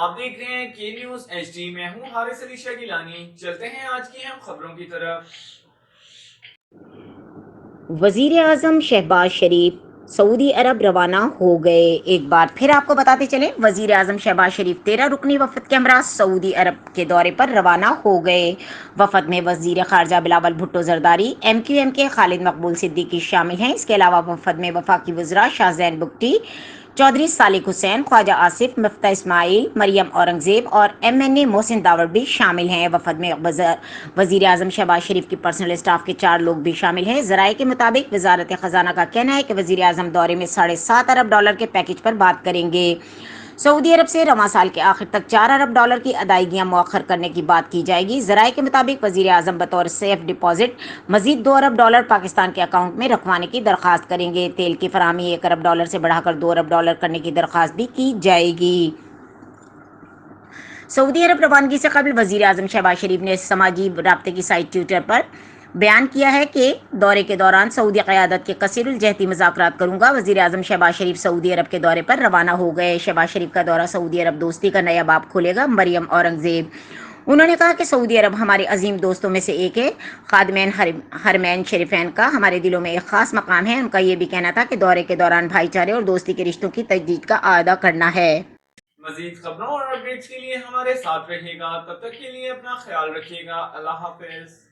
آپ دیکھ رہے ہیں کے نیوز ایچ ڈی، میں ہوں حارث علی شاہ گیلانی۔ چلتے ہیں آج کی اہم خبروں کی طرف۔ وزیر اعظم شہباز شریف سعودی عرب روانہ ہو گئے۔ ایک بار پھر آپ کو بتاتے چلیں، وزیر اعظم شہباز شریف 13 رکنی وفد کے ہمراہ سعودی عرب کے دورے پر روانہ ہو گئے۔ وفد میں وزیر خارجہ Bilawal Bhutto Zardari, M Q M کے خالد مقبول صدیقی شامل ہیں۔ اس کے علاوہ وفد میں وفاقی وزراء شاہ زین بگٹی، چودھری صالح حسین، خواجہ آصف، مفتاح اسماعیل، مریم اورنگزیب اور ایم این اے محسن داوڑ بھی شامل ہیں۔ وفد میں وزیر اعظم شہباز شریف کی پرسنل اسٹاف کے 4 لوگ بھی شامل ہیں۔ ذرائع کے مطابق وزارت خزانہ کا کہنا ہے کہ وزیر اعظم دورے میں $7.5 ارب کے پیکج پر بات کریں گے۔ سعودی عرب سے رواں سال کے آخر تک $4 ارب کی ادائیگیاں مؤخر کرنے کی بات کی جائے گی۔ ذرائع کے مطابق وزیر اعظم بطور سیف ڈپازٹ مزید $2 ارب پاکستان کے اکاؤنٹ میں رکھوانے کی درخواست کریں گے۔ تیل کی فراہمی $1 ارب سے بڑھا کر $2 ارب کرنے کی درخواست بھی کی جائے گی۔ سعودی عرب روانگی سے قبل وزیر اعظم شہباز شریف نے سماجی رابطے کی سائٹ ٹویٹر پر بیان کیا ہے کہ دورے کے دوران سعودی قیادت کے کثیر الجہتی مذاکرات کروں گا۔ وزیر اعظم شہباز شریف سعودی عرب کے دورے پر روانہ ہو گئے۔ شہباز شریف کا دورہ سعودی عرب دوستی کا نیا باب کھولے گا: مریم اورنگزیب۔ انہوں نے کہا کہ سعودی عرب ہمارے عظیم دوستوں میں سے ایک ہے۔ خادمین حرمین شریفین کا ہمارے دلوں میں ایک خاص مقام ہے۔ ان کا یہ بھی کہنا تھا کہ دورے کے دوران بھائی چارے اور دوستی کے رشتوں کی تجدید کا اعادہ کرنا ہے۔ مزید خبروں اور اپڈیٹس کے لیے ہمارے ساتھ رہیے گا۔ تب تک کے لیے اپنا خیال رکھیے گا۔ اللہ حافظ۔